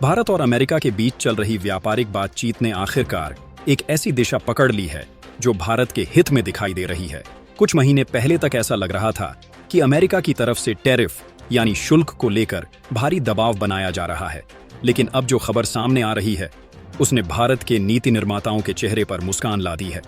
भारत और अमेरिका के बीच चल रही व्यापारिक बातचीत ने आखिरकार एक ऐसी दिशा पकड़ ली है जो भारत के हित में दिखाई दे रही है। कुछ महीने पहले तक ऐसा लग रहा था कि अमेरिका की तरफ से टैरिफ यानी शुल्क को लेकर भारी दबाव बनाया जा रहा है, लेकिन अब जो खबर सामने आ रही है उसने भारत के नीति निर्माताओं के चेहरे पर मुस्कान ला दी है।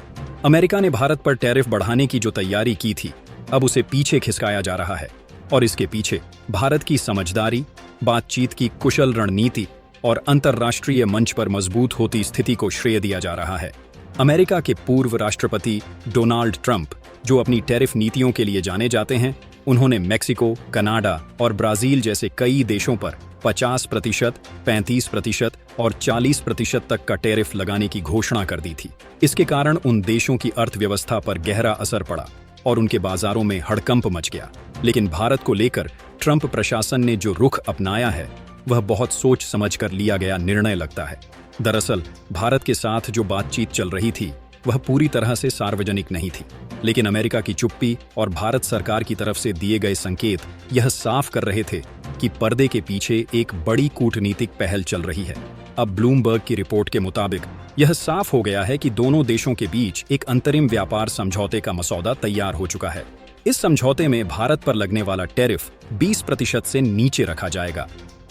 अमेरिका ने भारत पर टैरिफ बढ़ाने की जो तैयारी की थी, अब उसे पीछे खिसकाया जा रहा है और इसके पीछे भारत की समझदारी, बातचीत की कुशल रणनीति और अंतर्राष्ट्रीय मंच पर मजबूत होती स्थिति को श्रेय दिया जा रहा है। अमेरिका के पूर्व राष्ट्रपति डोनाल्ड ट्रंप, जो अपनी टैरिफ नीतियों के लिए जाने जाते हैं, उन्होंने मेक्सिको, कनाडा और ब्राजील जैसे कई देशों पर 50%, 35% और 40% तक का टैरिफ लगाने की घोषणा कर दी थी। इसके कारण उन देशों की अर्थव्यवस्था पर गहरा असर पड़ा और उनके बाजारों में हड़कंप मच गया। लेकिन भारत को लेकर ट्रंप प्रशासन ने जो रुख अपनाया है वह बहुत सोच समझकर लिया गया निर्णय लगता है। दरअसल भारत के साथ जो बातचीत चल रही थी वह पूरी तरह से सार्वजनिक नहीं थी, लेकिन अमेरिका की चुप्पी और भारत सरकार की तरफ से दिए गए संकेत यह साफ कर रहे थे कि पर्दे के पीछे एक बड़ी कूटनीतिक पहल चल रही है। अब ब्लूमबर्ग की रिपोर्ट के मुताबिक यह साफ हो गया है कि दोनों देशों के बीच एक अंतरिम व्यापार समझौते का मसौदा तैयार हो चुका है। इस समझौते में भारत पर लगने वाला टैरिफ 20% से नीचे रखा जाएगा।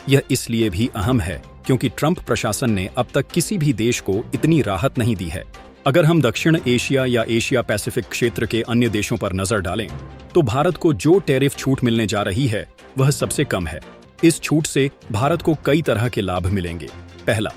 यह इसलिए भी अहम है क्योंकि ट्रंप प्रशासन ने अब तक किसी भी देश को इतनी राहत नहीं दी है। अगर हम दक्षिण एशिया या एशिया पैसिफिक क्षेत्र के अन्य देशों पर नजर डालें तो भारत को जो टैरिफ छूट मिलने जा रही है वह सबसे कम है। इस छूट से भारत को कई तरह के लाभ मिलेंगे। पहला,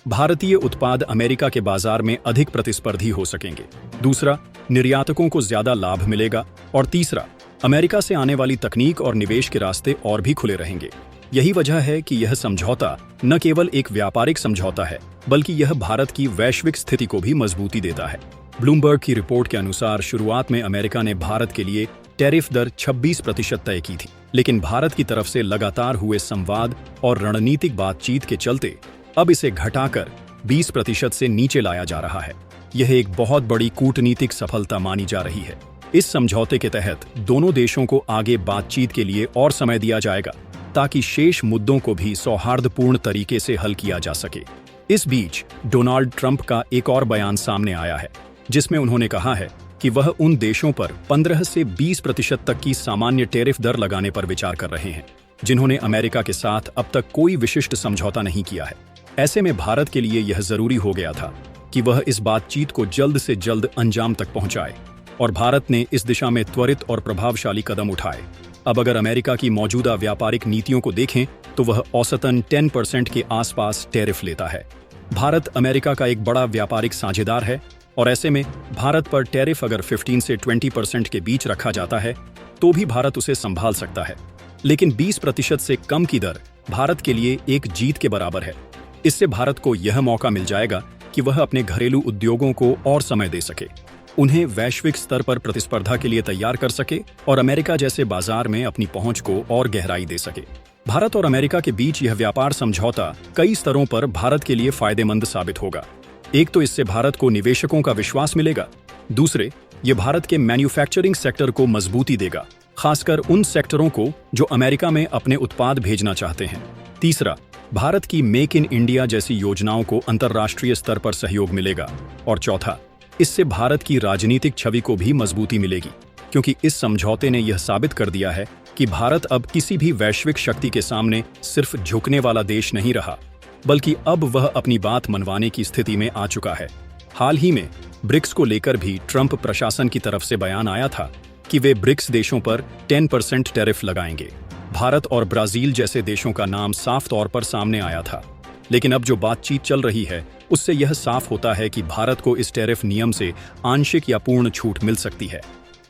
भारतीय उत्पाद अमेरिका के बाजार में अधिक प्रतिस्पर्धी हो सकेंगे। दूसरा, निर्यातकों को ज्यादा लाभ मिलेगा। और तीसरा, अमेरिका से आने वाली तकनीक और निवेश के रास्ते और भी खुले रहेंगे। यही वजह है कि यह समझौता न केवल एक व्यापारिक समझौता है, बल्कि यह भारत की वैश्विक स्थिति को भी मजबूती देता है। ब्लूमबर्ग की रिपोर्ट के अनुसार शुरुआत में अमेरिका ने भारत के लिए टैरिफ दर 26% तय की थी, लेकिन भारत की तरफ से लगातार हुए संवाद और रणनीतिक बातचीत के चलते अब इसे घटाकर 20% से नीचे लाया जा रहा है। यह एक बहुत बड़ी कूटनीतिक सफलता मानी जा रही है। इस समझौते के तहत दोनों देशों को आगे बातचीत के लिए और समय दिया जाएगा ताकि शेष मुद्दों को भी सौहार्दपूर्ण तरीके से हल किया जा सके। इस बीच डोनाल्ड ट्रंप का एक और बयान सामने आया है जिसमें उन्होंने कहा है कि वह उन देशों पर 15 से 20% तक की सामान्य टैरिफ दर लगाने पर विचार कर रहे हैं जिन्होंने अमेरिका के साथ अब तक कोई विशिष्ट समझौता नहीं किया है। ऐसे में भारत के लिए यह जरूरी हो गया था कि वह इस बातचीत को जल्द से जल्द अंजाम तक पहुंचाए और भारत ने इस दिशा में त्वरित और प्रभावशाली कदम उठाए। अब अगर अमेरिका की मौजूदा व्यापारिक नीतियों को देखें तो वह औसतन 10% के आसपास टैरिफ लेता है। भारत अमेरिका का एक बड़ा व्यापारिक साझेदार है और ऐसे में भारत पर टैरिफ अगर 15 से 20% के बीच रखा जाता है तो भी भारत उसे संभाल सकता है, लेकिन 20% से कम की दर भारत के लिए एक जीत के बराबर है। इससे भारत को यह मौका मिल जाएगा कि वह अपने घरेलू उद्योगों को और समय दे सके, उन्हें वैश्विक स्तर पर प्रतिस्पर्धा के लिए तैयार कर सके और अमेरिका जैसे बाजार में अपनी पहुंच को और गहराई दे सके। भारत और अमेरिका के बीच यह व्यापार समझौता कई स्तरों पर भारत के लिए फायदेमंद साबित होगा। एक तो इससे भारत को निवेशकों का विश्वास मिलेगा। दूसरे, ये भारत के मैन्युफैक्चरिंग सेक्टर को मजबूती देगा, खासकर उन सेक्टरों को जो अमेरिका में अपने उत्पाद भेजना चाहते हैं। तीसरा, भारत की मेक इन इंडिया जैसी योजनाओं को अंतर्राष्ट्रीय स्तर पर सहयोग मिलेगा। और चौथा, इससे भारत की राजनीतिक छवि को भी मजबूती मिलेगी, क्योंकि इस समझौते ने यह साबित कर दिया है कि भारत अब किसी भी वैश्विक शक्ति के सामने सिर्फ झुकने वाला देश नहीं रहा, बल्कि अब वह अपनी बात मनवाने की स्थिति में आ चुका है। हाल ही में ब्रिक्स को लेकर भी ट्रंप प्रशासन की तरफ से बयान आया था कि वे ब्रिक्स देशों पर 10% टैरिफ लगाएंगे। भारत और ब्राजील जैसे देशों का नाम साफ तौर पर सामने आया था, लेकिन अब जो बातचीत चल रही है उससे यह साफ होता है कि भारत को इस टैरिफ नियम से आंशिक या पूर्ण छूट मिल सकती है।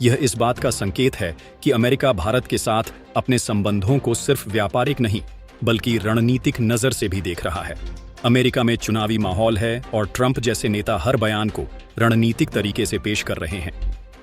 यह इस बात का संकेत है कि अमेरिका भारत के साथ अपने संबंधों को सिर्फ व्यापारिक नहीं बल्कि रणनीतिक नजर से भी देख रहा है। अमेरिका में चुनावी माहौल है और ट्रंप जैसे नेता हर बयान को रणनीतिक तरीके से पेश कर रहे हैं।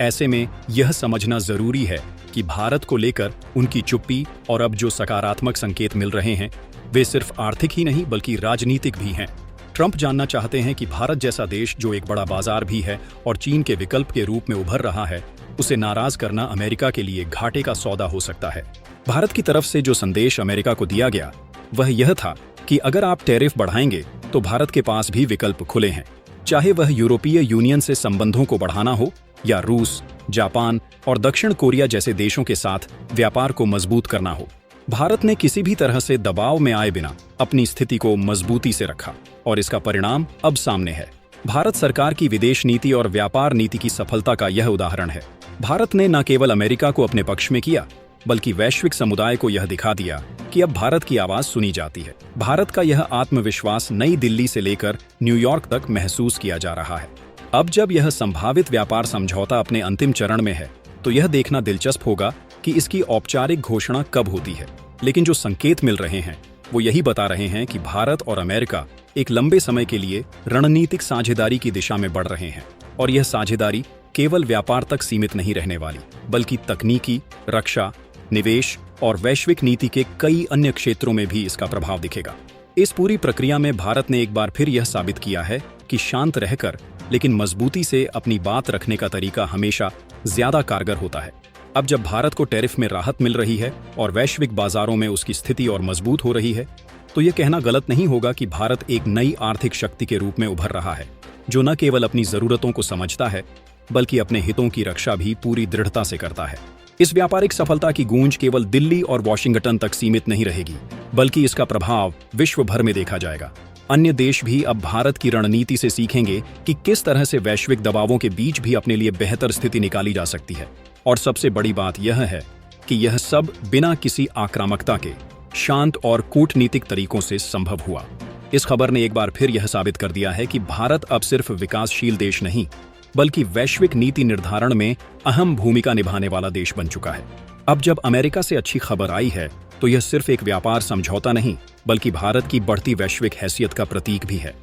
ऐसे में यह समझना जरूरी है कि भारत को लेकर उनकी चुप्पी और अब जो सकारात्मक संकेत मिल रहे हैं वे सिर्फ आर्थिक ही नहीं बल्कि राजनीतिक भी हैं। ट्रंप जानना चाहते हैं कि भारत जैसा देश जो एक बड़ा बाजार भी है और चीन के विकल्प के रूप में उभर रहा है, उसे नाराज करना अमेरिका के लिए घाटे का सौदा हो सकता है। भारत की तरफ से जो संदेश अमेरिका को दिया गया वह यह था कि अगर आप टैरिफ बढ़ाएंगे तो भारत के पास भी विकल्प खुले हैं, चाहे वह यूरोपीय यूनियन से संबंधों को बढ़ाना हो या रूस, जापान और दक्षिण कोरिया जैसे देशों के साथ व्यापार को मजबूत करना हो। भारत ने किसी भी तरह से दबाव में आए बिना अपनी स्थिति को मजबूती से रखा और इसका परिणाम अब सामने है। भारत सरकार की विदेश नीति और व्यापार नीति की सफलता का यह उदाहरण है। भारत ने न केवल अमेरिका को अपने पक्ष में किया, बल्कि वैश्विक समुदाय को यह दिखा दिया कि अब भारत की आवाज सुनी जाती है। भारत का यह आत्मविश्वास नई दिल्ली से लेकर न्यूयॉर्क तक महसूस किया जा रहा है। अब जब यह संभावित व्यापार समझौता अपने अंतिम चरण में है, तो यह देखना दिलचस्प होगा कि इसकी औपचारिक घोषणा कब होती है। लेकिन जो संकेत मिल रहे हैं वो यही बता रहे हैं कि भारत और अमेरिका एक लंबे समय के लिए रणनीतिक साझेदारी की दिशा में बढ़ रहे हैं, और यह साझेदारी केवल व्यापार तक सीमित नहीं रहने वाली, बल्कि तकनीकी, रक्षा, निवेश और वैश्विक नीति के कई अन्य क्षेत्रों में भी इसका प्रभाव दिखेगा। इस पूरी प्रक्रिया में भारत ने एक बार फिर यह साबित किया है कि शांत रहकर लेकिन मजबूती से अपनी बात रखने का तरीका हमेशा ज्यादा कारगर होता है। अब जब भारत को टैरिफ में राहत मिल रही है और वैश्विक बाजारों में उसकी स्थिति और मजबूत हो रही है, तो यह कहना गलत नहीं होगा कि भारत एक नई आर्थिक शक्ति के रूप में उभर रहा है, जो न केवल अपनी जरूरतों को समझता है, बल्कि अपने हितों की रक्षा भी पूरी दृढ़ता से करता है। इस व्यापारिक सफलता की गूंज केवल दिल्ली और वॉशिंगटन तक सीमित नहीं रहेगी, बल्कि इसका प्रभाव विश्व भर में देखा जाएगा। अन्य देश भी अब भारत की रणनीति से सीखेंगे कि किस तरह से वैश्विक दबावों के बीच भी अपने लिए बेहतर स्थिति निकाली जा सकती है। और सबसे बड़ी बात यह है कि यह सब बिना किसी आक्रामकता के शांत और कूटनीतिक तरीकों से संभव हुआ। इस खबर ने एक बार फिर यह साबित कर दिया है कि भारत अब सिर्फ विकासशील देश नहीं, बल्कि वैश्विक नीति निर्धारण में अहम भूमिका निभाने वाला देश बन चुका है। अब जब अमेरिका से अच्छी खबर आई है, तो यह सिर्फ एक व्यापार समझौता नहीं, बल्कि भारत की बढ़ती वैश्विक हैसियत का प्रतीक भी है।